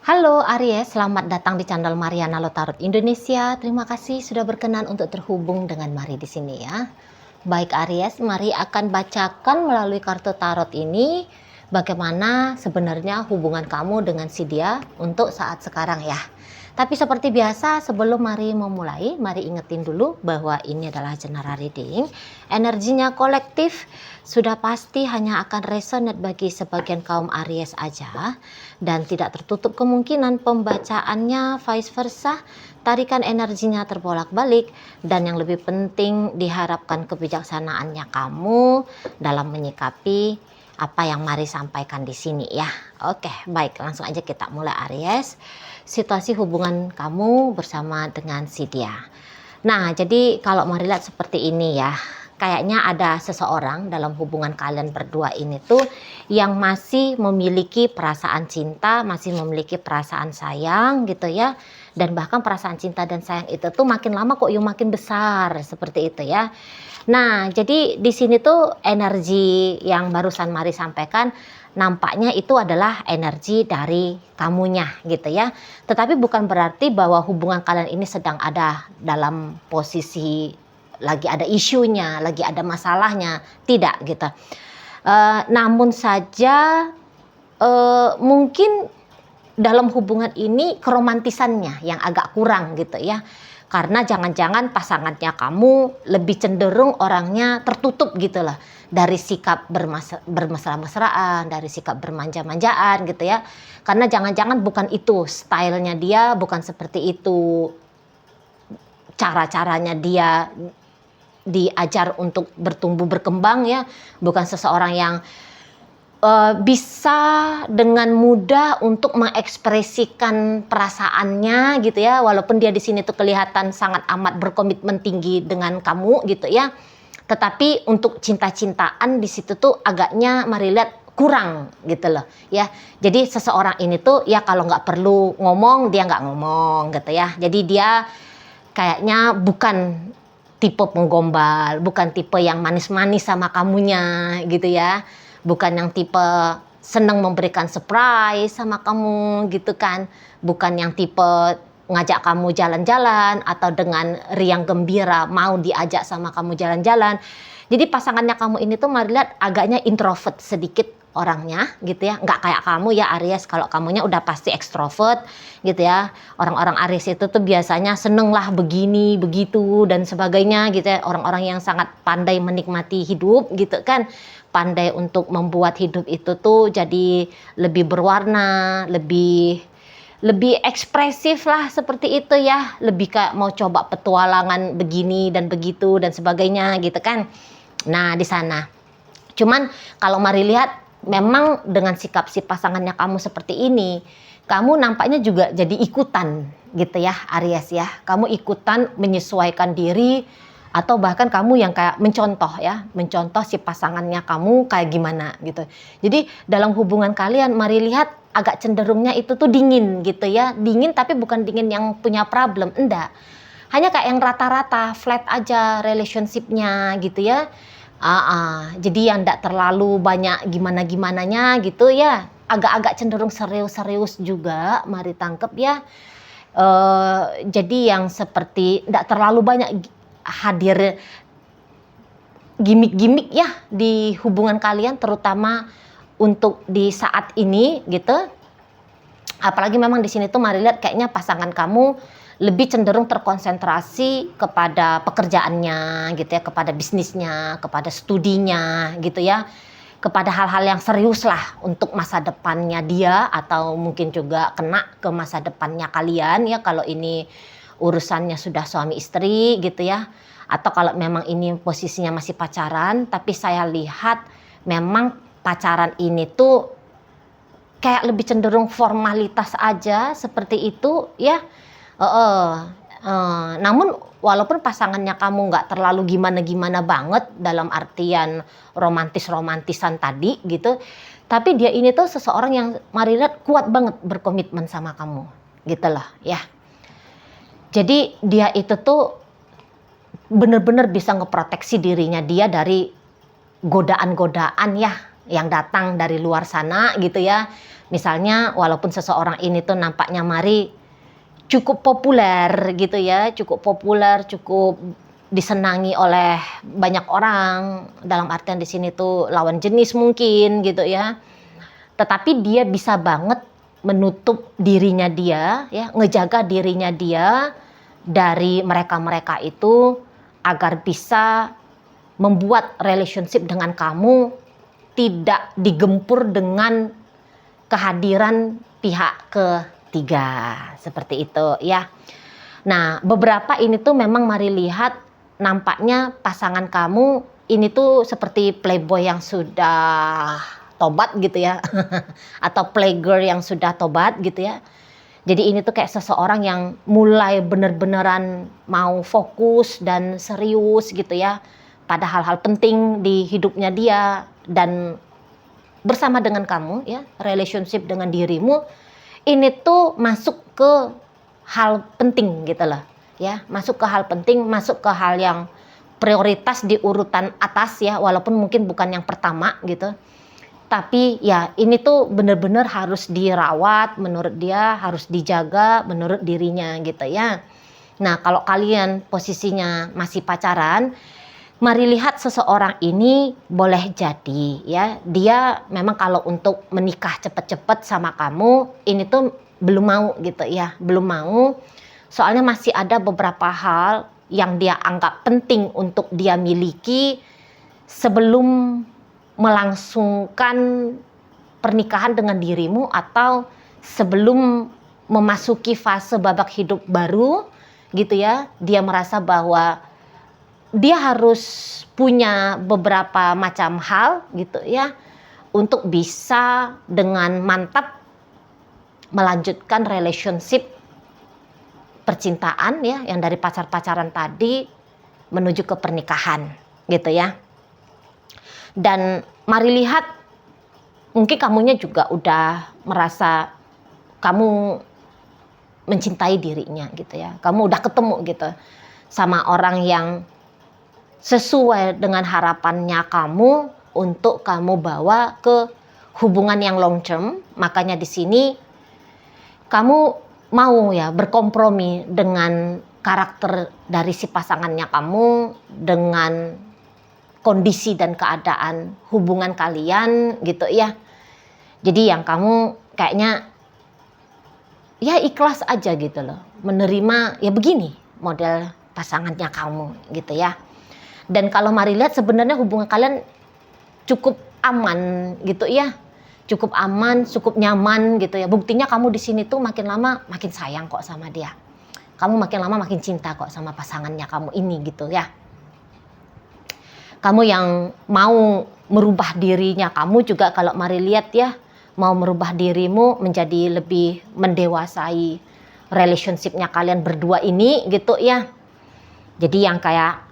Halo Aries, selamat datang di channel Mariana Lotarot Indonesia. Terima kasih sudah berkenan untuk terhubung dengan Mari di sini ya. Baik Aries, Mari akan bacakan melalui kartu tarot ini bagaimana sebenarnya hubungan kamu dengan si dia untuk saat sekarang ya. Tapi seperti biasa sebelum Mari memulai, Mari ingetin dulu bahwa ini adalah general reading. Energinya kolektif sudah pasti hanya akan resonate bagi sebagian kaum Aries aja. Dan tidak tertutup kemungkinan pembacaannya vice versa. Tarikan energinya terbolak-balik. Dan yang lebih penting diharapkan kebijaksanaannya kamu dalam menyikapi apa yang Mari sampaikan di sini ya. Oke, baik, langsung aja kita mulai Aries. Situasi hubungan kamu bersama dengan si dia. Nah, jadi kalau Mari lihat seperti ini ya. Kayaknya ada seseorang dalam hubungan kalian berdua ini tuh yang masih memiliki perasaan cinta, masih memiliki perasaan sayang gitu ya. Dan bahkan perasaan cinta dan sayang itu tuh makin lama kok yang makin besar seperti itu ya. Nah, jadi di sini tuh energi yang barusan Mari sampaikan nampaknya itu adalah energi dari kamunya gitu ya. Tetapi bukan berarti bahwa hubungan kalian ini sedang ada dalam posisi lagi ada isunya, lagi ada masalahnya, tidak gitu. Namun saja mungkin dalam hubungan ini keromantisannya yang agak kurang gitu ya. Karena jangan-jangan pasangannya kamu lebih cenderung orangnya tertutup gitu lah. Dari sikap bermesra-mesraan, dari sikap bermanja-manjaan gitu ya. Karena jangan-jangan bukan itu stylenya dia, bukan seperti itu cara-caranya dia diajar untuk bertumbuh berkembang ya. Bukan seseorang yang bisa dengan mudah untuk mengekspresikan perasaannya gitu ya, walaupun dia di sini tuh kelihatan sangat amat berkomitmen tinggi dengan kamu gitu ya, tetapi untuk cinta-cintaan di situ tuh agaknya Mari lihat kurang gitu loh ya. Jadi seseorang ini tuh ya kalau nggak perlu ngomong dia nggak ngomong gitu ya. Jadi dia kayaknya bukan tipe penggombal, bukan tipe yang manis-manis sama kamunya gitu ya. Bukan yang tipe seneng memberikan surprise sama kamu gitu kan. Bukan yang tipe ngajak kamu jalan-jalan atau dengan riang gembira mau diajak sama kamu jalan-jalan. Jadi pasangannya kamu ini tuh Mari lihat agaknya introvert sedikit orangnya gitu ya. Nggak kayak kamu ya Aries, kalau kamunya udah pasti ekstrovert gitu ya. Orang-orang Aries itu tuh biasanya seneng lah begini, begitu dan sebagainya gitu ya. Orang-orang yang sangat pandai menikmati hidup gitu kan. Pandai untuk membuat hidup itu tuh jadi lebih berwarna, lebih ekspresif lah seperti itu ya. Lebih kayak mau coba petualangan begini dan begitu dan sebagainya gitu kan. Nah, di sana. Cuman kalau Mari lihat memang dengan sikap si pasangannya kamu seperti ini, kamu nampaknya juga jadi ikutan gitu ya Aries ya. Kamu ikutan menyesuaikan diri atau bahkan kamu yang kayak mencontoh si pasangannya kamu kayak gimana gitu. Jadi dalam hubungan kalian Mari lihat agak cenderungnya itu tuh dingin gitu ya. Dingin tapi bukan dingin yang punya problem, enggak. Hanya kayak yang rata-rata, flat aja relationship-nya gitu ya. Jadi yang enggak terlalu banyak gimana-gimananya gitu ya. Agak-agak cenderung serius-serius juga Mari tangkep ya. Jadi yang seperti enggak terlalu banyak hadir gimmick-gimmick ya di hubungan kalian, terutama untuk di saat ini gitu. Apalagi memang di sini tuh Mari lihat kayaknya pasangan kamu lebih cenderung terkonsentrasi kepada pekerjaannya gitu ya, kepada bisnisnya, kepada studinya gitu ya, kepada hal-hal yang serius lah untuk masa depannya dia atau mungkin juga kena ke masa depannya kalian ya kalau ini urusannya sudah suami istri gitu ya. Atau kalau memang ini posisinya masih pacaran, tapi saya lihat memang pacaran ini tuh kayak lebih cenderung formalitas aja seperti itu ya. Namun walaupun pasangannya kamu nggak terlalu gimana-gimana banget dalam artian romantis-romantisan tadi gitu, tapi dia ini tuh seseorang yang Mari lihat kuat banget berkomitmen sama kamu gitu loh ya. Jadi dia itu tuh bener-bener bisa ngeproteksi dirinya dia dari godaan-godaan ya yang datang dari luar sana gitu ya. Misalnya walaupun seseorang ini tuh nampaknya Mari cukup populer gitu ya, cukup populer, cukup disenangi oleh banyak orang, dalam artian di sini tuh lawan jenis mungkin gitu ya. Tetapi dia bisa banget menutup dirinya dia, ya, ngejaga dirinya dia dari mereka-mereka itu agar bisa membuat relationship dengan kamu tidak digempur dengan kehadiran pihak ketiga, seperti itu ya. Nah, beberapa ini tuh memang Mari lihat nampaknya pasangan kamu ini tuh seperti playboy yang sudah tobat gitu ya. Atau playgirl yang sudah tobat gitu ya. Jadi ini tuh kayak seseorang yang mulai bener-beneran mau fokus dan serius gitu ya pada hal-hal penting di hidupnya dia, dan bersama dengan kamu ya, relationship dengan dirimu ini tuh masuk ke hal penting gitu loh ya, masuk ke hal penting, masuk ke hal yang prioritas di urutan atas ya, walaupun mungkin bukan yang pertama gitu. Tapi ya ini tuh bener-bener harus dirawat, menurut dia harus dijaga menurut dirinya gitu ya. Nah, kalau kalian posisinya masih pacaran, Mari lihat seseorang ini boleh jadi ya, dia memang kalau untuk menikah cepet-cepet sama kamu ini tuh belum mau gitu ya, belum mau. Soalnya masih ada beberapa hal yang dia anggap penting untuk dia miliki sebelum melangsungkan pernikahan dengan dirimu, atau sebelum memasuki fase babak hidup baru gitu ya. Dia merasa bahwa dia harus punya beberapa macam hal gitu ya untuk bisa dengan mantap melanjutkan relationship percintaan ya, yang dari pacar-pacaran tadi menuju ke pernikahan gitu ya. Dan Mari lihat mungkin kamunya juga udah merasa kamu mencintai dirinya gitu ya. Kamu udah ketemu gitu sama orang yang sesuai dengan harapannya kamu untuk kamu bawa ke hubungan yang long term. Makanya di sini kamu mau ya berkompromi dengan karakter dari si pasangannya kamu, dengan kondisi dan keadaan hubungan kalian gitu ya. Jadi yang kamu kayaknya ya ikhlas aja gitu loh, menerima ya begini model pasangannya kamu gitu ya. Dan kalau Mari lihat sebenarnya hubungan kalian cukup aman gitu ya, cukup aman, cukup nyaman gitu ya. Buktinya kamu di sini tuh makin lama makin sayang kok sama dia, kamu makin lama makin cinta kok sama pasangannya kamu ini gitu ya. Kamu yang mau merubah dirinya kamu juga, kalau Mari lihat ya, mau merubah dirimu menjadi lebih mendewasai relationshipnya kalian berdua ini gitu ya. Jadi yang kayak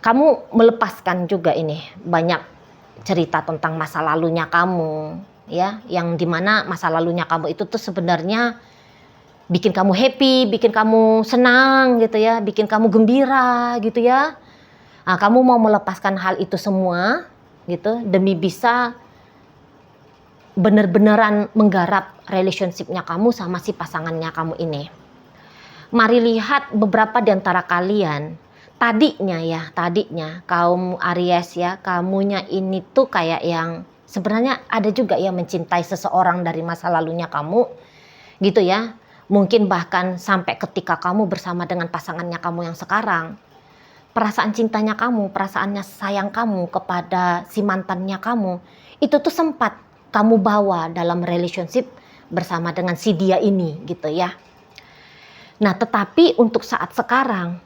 kamu melepaskan juga ini banyak cerita tentang masa lalunya kamu ya, yang dimana masa lalunya kamu itu tuh sebenarnya bikin kamu happy, bikin kamu senang gitu ya, bikin kamu gembira gitu ya. Nah, kamu mau melepaskan hal itu semua gitu demi bisa bener-beneran menggarap relationshipnya kamu sama si pasangannya kamu ini. Mari lihat beberapa di antara kalian tadinya kaum Aries ya, kamunya ini tuh kayak yang sebenarnya ada juga yang mencintai seseorang dari masa lalunya kamu gitu ya. Mungkin bahkan sampai ketika kamu bersama dengan pasangannya kamu yang sekarang, perasaan cintanya kamu, perasaannya sayang kamu kepada si mantannya kamu, itu tuh sempat kamu bawa dalam relationship bersama dengan si dia ini gitu ya. Nah, tetapi untuk saat sekarang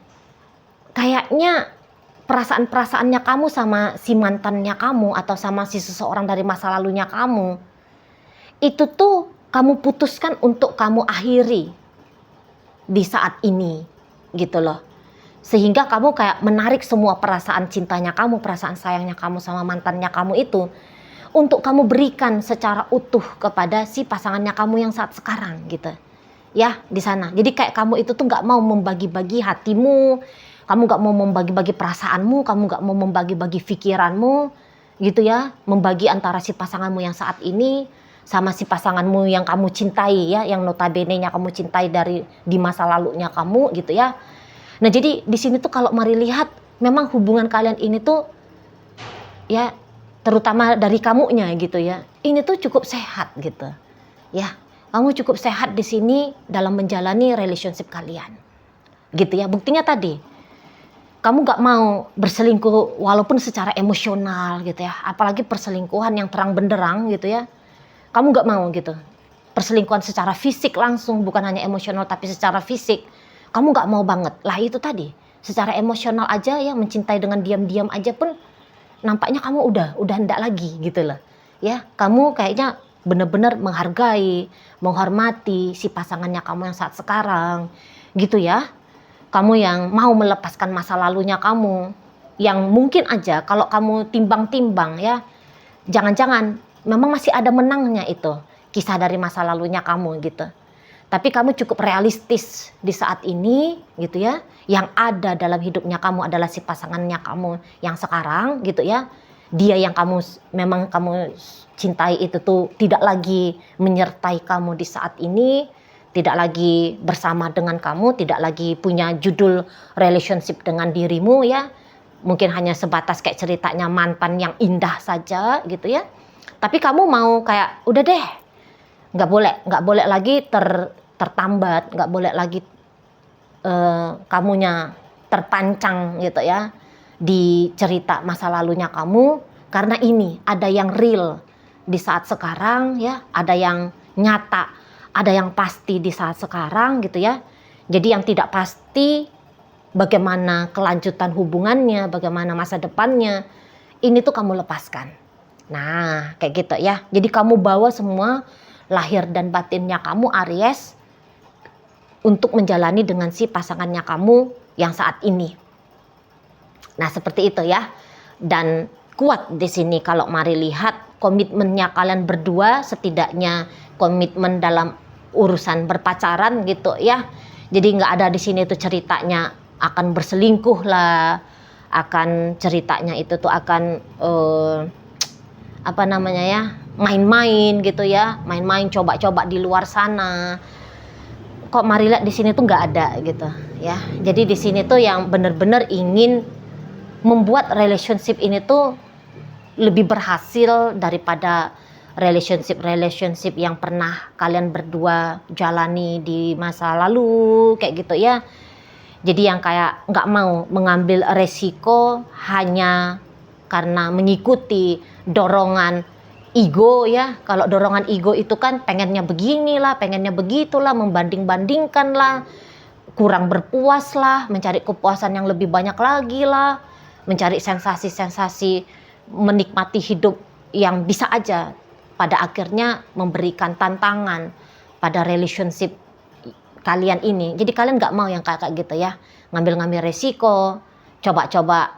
kayaknya perasaan-perasaannya kamu sama si mantannya kamu atau sama si seseorang dari masa lalunya kamu, itu tuh kamu putuskan untuk kamu akhiri di saat ini gitu loh. Sehingga kamu kayak menarik semua perasaan cintanya kamu, perasaan sayangnya kamu sama mantannya kamu itu untuk kamu berikan secara utuh kepada si pasangannya kamu yang saat sekarang gitu ya, di sana. Jadi kayak kamu itu tuh nggak mau membagi-bagi hatimu, kamu nggak mau membagi-bagi perasaanmu, kamu nggak mau membagi-bagi pikiranmu gitu ya, membagi antara si pasanganmu yang saat ini sama si pasanganmu yang kamu cintai ya, yang notabene-nya kamu cintai dari di masa lalunya kamu gitu ya. Nah, jadi di sini tuh kalau mari lihat memang hubungan kalian ini tuh ya, terutama dari kamunya gitu ya, ini tuh cukup sehat gitu. Ya, kamu cukup sehat di sini dalam menjalani relationship kalian. Gitu ya. Buktinya tadi, kamu gak mau berselingkuh walaupun secara emosional gitu ya, apalagi perselingkuhan yang terang benderang gitu ya. Kamu gak mau gitu. Perselingkuhan secara fisik langsung, bukan hanya emosional tapi secara fisik. Kamu gak mau banget. Lah itu tadi, secara emosional aja ya, mencintai dengan diam-diam aja pun nampaknya kamu udah hendak lagi gitu loh. Ya, kamu kayaknya benar-benar menghargai, menghormati si pasangannya kamu yang saat sekarang. Gitu ya. Kamu yang mau melepaskan masa lalunya kamu. Yang mungkin aja kalau kamu timbang-timbang ya, jangan-jangan memang masih ada menangnya itu kisah dari masa lalunya kamu gitu. Tapi kamu cukup realistis di saat ini gitu ya. Yang ada dalam hidupnya kamu adalah si pasangannya kamu yang sekarang gitu ya. Dia yang memang kamu cintai itu tuh tidak lagi menyertai kamu di saat ini, tidak lagi bersama dengan kamu, tidak lagi punya judul relationship dengan dirimu ya. Mungkin hanya sebatas kayak ceritanya mantan yang indah saja gitu ya. Tapi kamu mau kayak udah deh, nggak boleh lagi tertambat, nggak boleh lagi kamunya terpancang gitu ya di cerita masa lalunya kamu, karena ini ada yang real di saat sekarang ya, ada yang nyata, ada yang pasti di saat sekarang gitu ya. Jadi yang tidak pasti bagaimana kelanjutan hubungannya, bagaimana masa depannya, ini tuh kamu lepaskan. Nah, kayak gitu ya. Jadi kamu bawa semua lahir dan batinnya kamu Aries untuk menjalani dengan si pasangannya kamu yang saat ini. Nah, seperti itu ya. Dan kuat di sini kalau mari lihat komitmennya kalian berdua, setidaknya komitmen dalam urusan berpacaran gitu ya. Jadi nggak ada di sini tuh ceritanya akan berselingkuh lah, akan ceritanya itu tuh akan main-main gitu ya, main-main coba-coba di luar sana. Kok mari lihat di sini tuh nggak ada gitu ya. Jadi di sini tuh yang benar-benar ingin membuat relationship ini tuh lebih berhasil daripada relationship yang pernah kalian berdua jalani di masa lalu kayak gitu ya. Jadi yang kayak nggak mau mengambil resiko hanya karena mengikuti dorongan ego ya. Kalau dorongan ego itu kan pengennya beginilah, pengennya begitulah, membanding-bandingkan lah, kurang berpuas lah, mencari kepuasan yang lebih banyak lagi lah, mencari sensasi-sensasi, menikmati hidup yang bisa aja pada akhirnya memberikan tantangan pada relationship kalian ini. Jadi kalian nggak mau yang kayak gitu ya, ngambil-ngambil resiko, coba-coba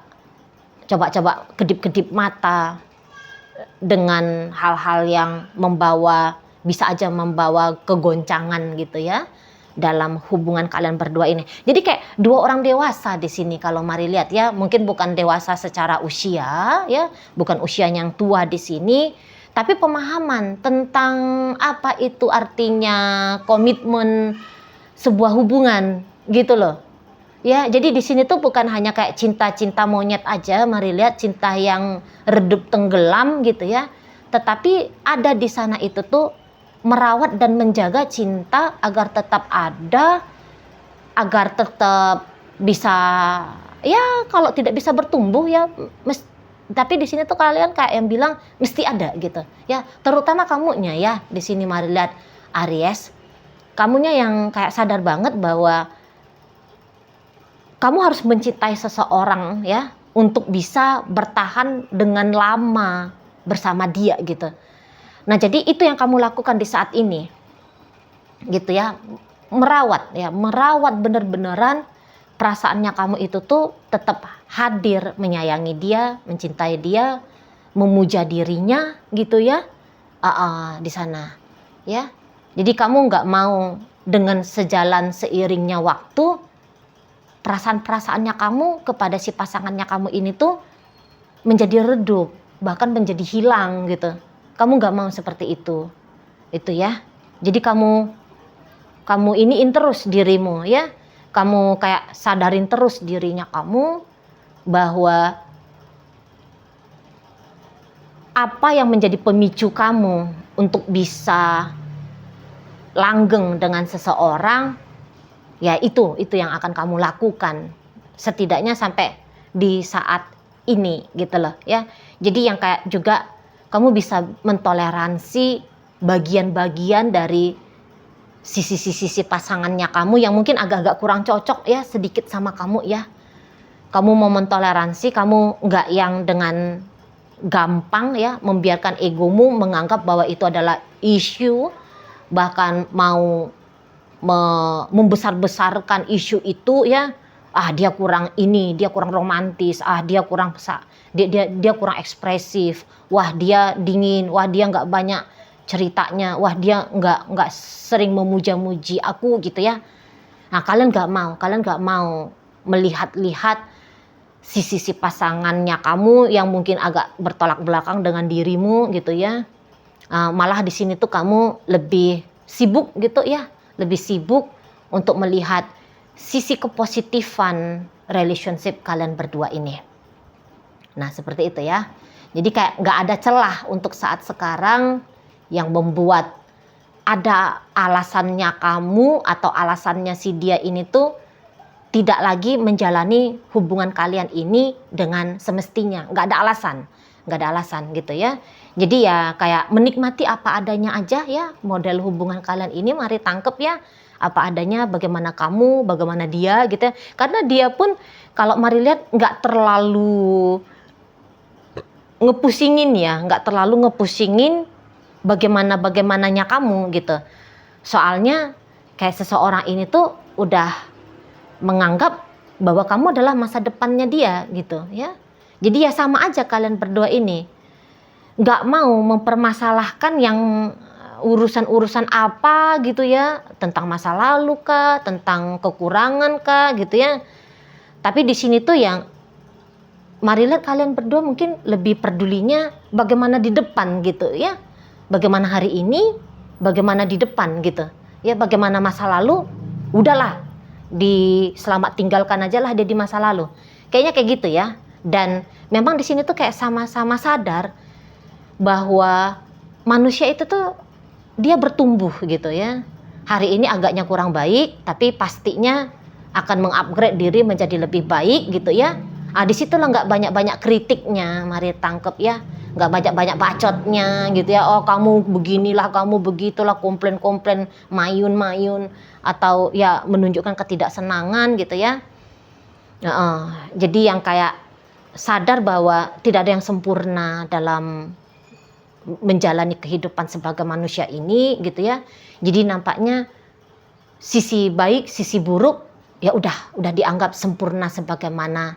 kedip-kedip mata dengan hal-hal yang bisa aja membawa kegoncangan gitu ya dalam hubungan kalian berdua ini. Jadi kayak dua orang dewasa di sini kalau mari lihat ya, mungkin bukan dewasa secara usia ya, bukan usia yang tua di sini, tapi pemahaman tentang apa itu artinya komitmen sebuah hubungan gitu loh. Ya, jadi di sini tuh bukan hanya kayak cinta-cinta monyet aja, mari lihat cinta yang redup tenggelam gitu ya. Tetapi ada di sana itu tuh merawat dan menjaga cinta agar tetap ada, agar tetap bisa ya kalau tidak bisa bertumbuh ya tapi di sini tuh kalian kayak yang bilang mesti ada gitu. Ya, terutama kamunya ya di sini mari lihat Aries. Kamunya yang kayak sadar banget bahwa kamu harus mencintai seseorang ya untuk bisa bertahan dengan lama bersama dia gitu. Nah, jadi itu yang kamu lakukan di saat ini. Gitu ya. Merawat bener-beneran perasaannya kamu itu tuh tetap hadir, menyayangi dia, mencintai dia, memuja dirinya gitu ya. Di sana. Ya. Jadi kamu nggak mau dengan sejalan seiringnya waktu perasaan-perasaannya kamu kepada si pasangannya kamu ini tuh menjadi redup, bahkan menjadi hilang gitu. Kamu gak mau seperti itu. Itu ya. Jadi kamu iniin terus dirimu ya. Kamu kayak sadarin terus dirinya kamu bahwa apa yang menjadi pemicu kamu untuk bisa langgeng dengan seseorang, ya itu yang akan kamu lakukan setidaknya sampai di saat ini gitu loh ya. Jadi yang kayak juga kamu bisa mentoleransi bagian-bagian dari sisi-sisi pasangannya kamu yang mungkin agak-agak kurang cocok ya sedikit sama kamu ya. Kamu mau mentoleransi, kamu nggak yang dengan gampang ya membiarkan egomu menganggap bahwa itu adalah isu, bahkan mau membesar-besarkan isu itu ya. Dia kurang ini, dia kurang romantis, dia kurang dia kurang ekspresif, wah dia dingin, wah dia nggak banyak ceritanya, wah dia nggak sering memuja-muji aku gitu ya. Nah kalian nggak mau melihat-lihat sisi pasangannya kamu yang mungkin agak bertolak belakang dengan dirimu gitu ya. Malah di sini tuh kamu lebih sibuk gitu ya, lebih sibuk untuk melihat sisi kepositifan relationship kalian berdua ini. Nah seperti itu ya. Jadi kayak nggak ada celah untuk saat sekarang yang membuat ada alasannya kamu atau alasannya si dia ini tuh tidak lagi menjalani hubungan kalian ini dengan semestinya. Nggak ada alasan gitu ya. Jadi ya kayak menikmati apa adanya aja ya model hubungan kalian ini, mari tangkep ya apa adanya, bagaimana kamu, bagaimana dia gitu ya. Karena dia pun kalau mari lihat nggak terlalu ngepusingin ya, nggak terlalu ngepusingin bagaimananya kamu gitu. Soalnya kayak seseorang ini tuh udah menganggap bahwa kamu adalah masa depannya dia gitu ya. Jadi ya sama aja kalian berdua ini nggak mau mempermasalahkan yang urusan-urusan apa gitu ya, tentang masa lalu kah, tentang kekurangan kah gitu ya. Tapi di sini tuh yang mari lihat kalian berdua mungkin lebih pedulinya bagaimana di depan gitu ya. Bagaimana hari ini, bagaimana di depan gitu. Ya bagaimana masa lalu, udahlah selamat tinggalkan aja lah dia di masa lalu. Kayaknya kayak gitu ya. Dan memang di sini tuh kayak sama-sama sadar bahwa manusia itu tuh dia bertumbuh gitu ya. Hari ini agaknya kurang baik, tapi pastinya akan mengupgrade diri menjadi lebih baik gitu ya. Di situ lah nggak banyak-banyak kritiknya, mari tangkep ya. Nggak banyak-banyak bacotnya gitu ya. Oh kamu beginilah, kamu begitulah, komplain-komplain, mayun-mayun, atau ya menunjukkan ketidaksenangan gitu ya. Jadi yang kayak sadar bahwa tidak ada yang sempurna dalam menjalani kehidupan sebagai manusia ini gitu ya. Jadi nampaknya sisi baik, sisi buruk ya udah dianggap sempurna sebagaimana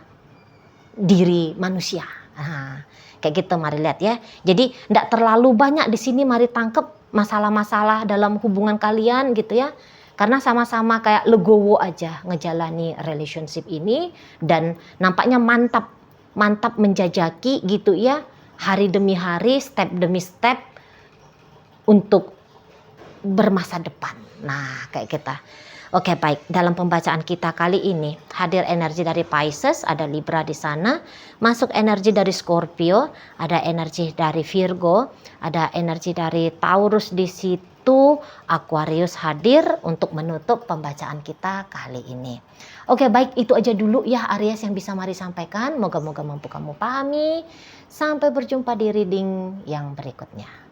diri manusia. Kayak gitu mari lihat ya. Jadi enggak terlalu banyak di sini mari tangkep masalah-masalah dalam hubungan kalian gitu ya. Karena sama-sama kayak legowo aja ngejalani relationship ini dan nampaknya mantap menjajaki gitu ya. Hari demi hari, step demi step untuk bermasa depan. Nah, kayak kita. Oke, baik. Dalam pembacaan kita kali ini hadir energi dari Pisces, ada Libra di sana, masuk energi dari Scorpio, ada energi dari Virgo, ada energi dari Taurus di situ, Aquarius hadir untuk menutup pembacaan kita kali ini. Oke, baik, itu aja dulu ya Aries yang bisa mari sampaikan. Moga-moga mampu kamu pahami. Sampai berjumpa di reading yang berikutnya.